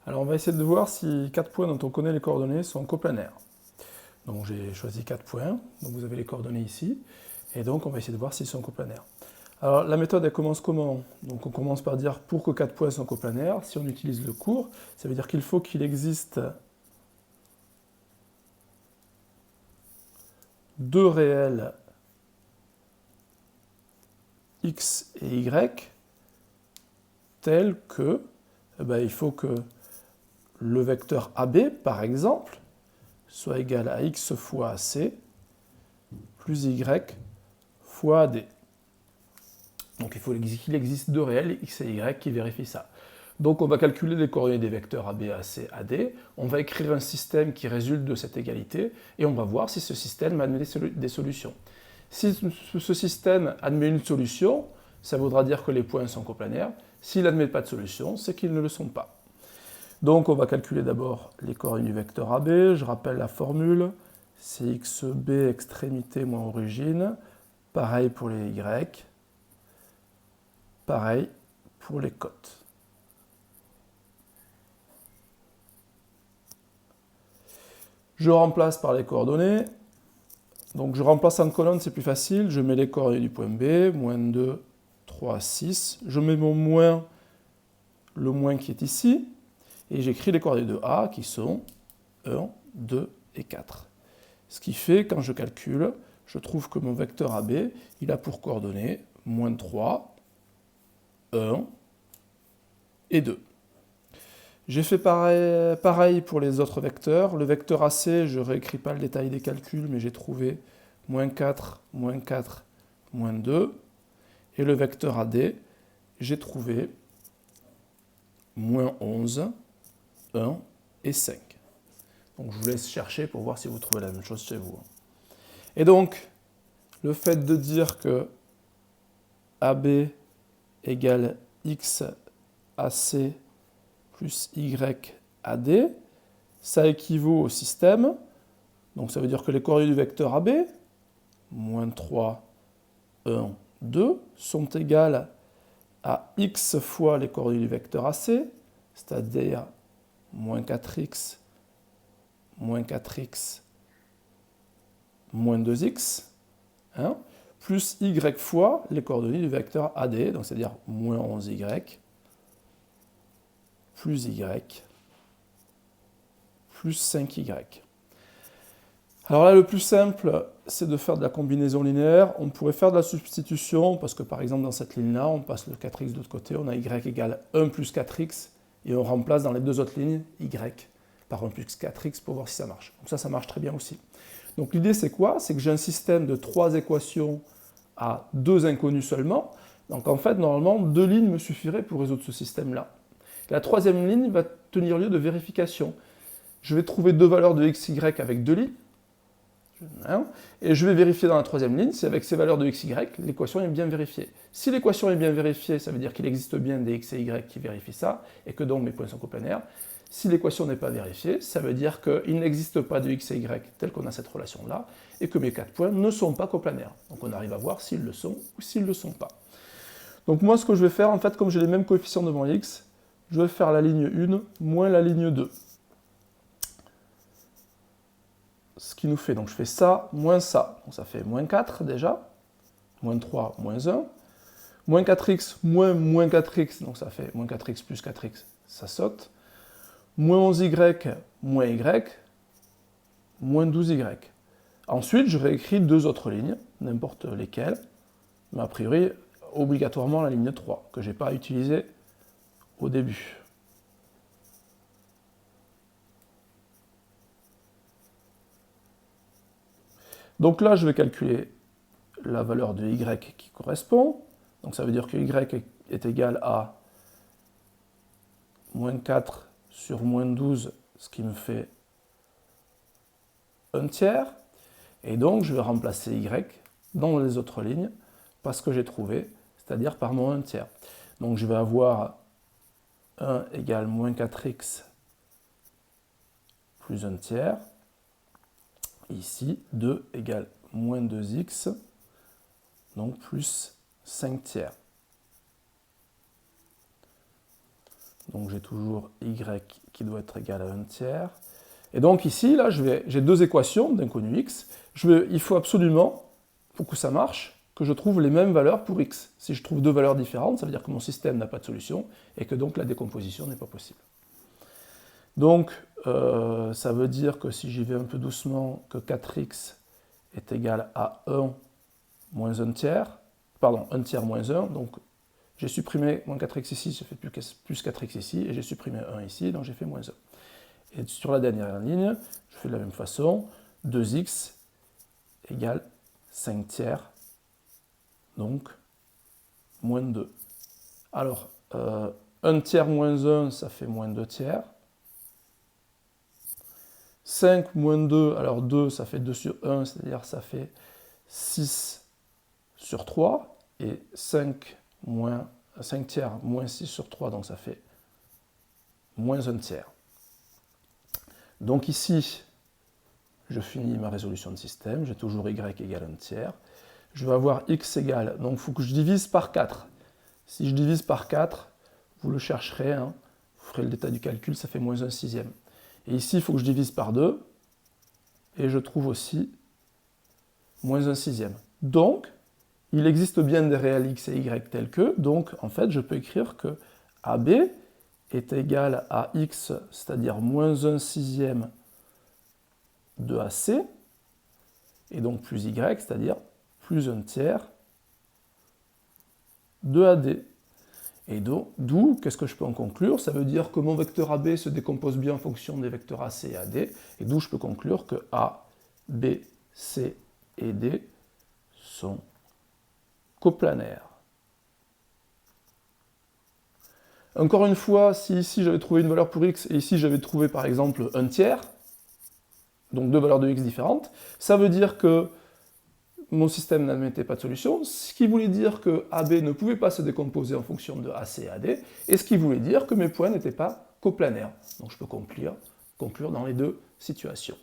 Alors on va essayer de voir si 4 points dont on connaît les coordonnées sont coplanaires. Donc j'ai choisi 4 points, donc vous avez les coordonnées ici, et donc on va essayer de voir s'ils sont coplanaires. Alors la méthode elle commence comment? Donc on commence par dire pour que 4 points soient coplanaires, si on utilise le cours, ça veut dire qu'il faut qu'il existe deux réels x et y tels que, il faut que le vecteur AB, par exemple, soit égal à x fois AC plus y fois AD. Donc il faut qu'il existe deux réels, x et y, qui vérifient ça. Donc on va calculer les coordonnées des vecteurs AB, AC, AD, on va écrire un système qui résulte de cette égalité, et on va voir si ce système admet des solutions. Si ce système admet une solution, ça voudra dire que les points sont coplanaires. S'il n'admet pas de solution, c'est qu'ils ne le sont pas. Donc on va calculer d'abord les coordonnées du vecteur AB. Je rappelle la formule, c'est xb extrémité moins origine. Pareil pour les y. Pareil pour les cotes. Je remplace par les coordonnées. Donc je remplace en colonne, c'est plus facile. Je mets les coordonnées du point B, moins 2, 3, 6. Je mets mon moins, le moins qui est ici. Et j'écris les coordonnées de A qui sont 1, 2 et 4. Ce qui fait, quand je calcule, je trouve que mon vecteur AB, il a pour coordonnées moins 3, 1 et 2. J'ai fait pareil pour les autres vecteurs. Le vecteur AC, je ne réécris pas le détail des calculs, mais j'ai trouvé moins 4, moins 4, moins 2. Et le vecteur AD, j'ai trouvé moins 11, 1 et 5. Donc je vous laisse chercher pour voir si vous trouvez la même chose chez vous. Et donc, le fait de dire que AB égale x AC plus y AD, ça équivaut au système. Donc ça veut dire que les coordonnées du vecteur AB, moins 3, 1, 2, sont égales à x fois les coordonnées du vecteur AC, c'est-à-dire moins 4x, moins 4x, moins 2x, hein, plus y fois les coordonnées du vecteur AD, donc c'est-à-dire moins 11y, plus y, plus 5y. Alors là, le plus simple, c'est de faire de la combinaison linéaire. On pourrait faire de la substitution, parce que par exemple, dans cette ligne-là, on passe le 4x de l'autre côté, on a y égale 1 plus 4x, et on remplace dans les deux autres lignes y par 1 plus 4x pour voir si ça marche. Donc ça marche très bien aussi. Donc l'idée, c'est quoi? C'est que j'ai un système de 3 équations à 2 inconnus seulement. Donc en fait, normalement, 2 lignes me suffiraient pour résoudre ce système-là. La troisième ligne va tenir lieu de vérification. Je vais trouver deux valeurs de x, y avec 2 lignes. Et je vais vérifier dans la troisième ligne si avec ces valeurs de x, y, l'équation est bien vérifiée. Si l'équation est bien vérifiée, ça veut dire qu'il existe bien des x et y qui vérifient ça, et que donc mes points sont coplanaires. Si l'équation n'est pas vérifiée, ça veut dire qu'il n'existe pas de x et y tel qu'on a cette relation-là, et que mes 4 points ne sont pas coplanaires. Donc on arrive à voir s'ils le sont ou s'ils ne le sont pas. Donc moi, ce que je vais faire, en fait, comme j'ai les mêmes coefficients devant x, je vais faire la ligne 1 moins la ligne 2. Ce qui nous fait, donc je fais ça, moins ça. Donc ça fait moins 4 déjà, moins 3, moins 1. Moins 4x, moins 4x, donc ça fait moins 4x plus 4x, ça saute. Moins 11y, moins y, moins 12y. Ensuite, je réécris deux autres lignes, n'importe lesquelles, mais a priori, obligatoirement la ligne 3, que je n'ai pas utilisée au début. Donc là, je vais calculer la valeur de y qui correspond. Donc ça veut dire que y est égal à moins 4 sur moins 12, ce qui me fait 1 tiers. Et donc, je vais remplacer y dans les autres lignes par ce que j'ai trouvé, c'est-à-dire par mon 1 tiers. Donc je vais avoir 1 égale moins 4x plus 1 tiers. Ici, 2 égale moins 2x, donc plus 5 tiers. Donc j'ai toujours y qui doit être égal à 1 tiers. Et donc ici, là, j'ai deux équations d'inconnu x. Il faut absolument, pour que ça marche, que je trouve les mêmes valeurs pour x. Si je trouve deux valeurs différentes, ça veut dire que mon système n'a pas de solution et que donc la décomposition n'est pas possible. Donc, ça veut dire que si j'y vais un peu doucement, que 4x est égal à 1 moins 1 tiers, pardon, 1 tiers moins 1, donc j'ai supprimé moins 4x ici, j'ai fait plus 4x ici, et j'ai supprimé 1 ici, donc j'ai fait moins 1. Et sur la dernière ligne, je fais de la même façon, 2x égale 5 tiers, donc moins 2. Alors, 1 tiers moins 1, ça fait moins 2 tiers. 5 moins 2, alors 2, ça fait 2 sur 1, c'est-à-dire ça fait 6 sur 3. Et 5 tiers moins 6 sur 3, donc ça fait moins 1 tiers. Donc ici, je finis ma résolution de système, j'ai toujours y égale 1 tiers. Je vais avoir x égale, donc il faut que je divise par 4. Si je divise par 4, vous le chercherez, hein, vous ferez le détail du calcul, ça fait moins 1 sixième. Et ici, il faut que je divise par 2, et je trouve aussi moins 1 sixième. Donc, il existe bien des réels x et y tels que, donc en fait, je peux écrire que AB est égal à x, c'est-à-dire moins 1 sixième de AC, et donc plus y, c'est-à-dire plus 1 tiers de AD. Et d'où, qu'est-ce que je peux en conclure? Ça veut dire que mon vecteur AB se décompose bien en fonction des vecteurs AC et AD, et d'où je peux conclure que A, B, C et D sont coplanaires. Encore une fois, si ici j'avais trouvé une valeur pour x, et ici j'avais trouvé par exemple 1 tiers, donc deux valeurs de x différentes, ça veut dire que mon système n'admettait pas de solution, ce qui voulait dire que AB ne pouvait pas se décomposer en fonction de AC et AD, et ce qui voulait dire que mes points n'étaient pas coplanaires. Donc je peux conclure dans les deux situations.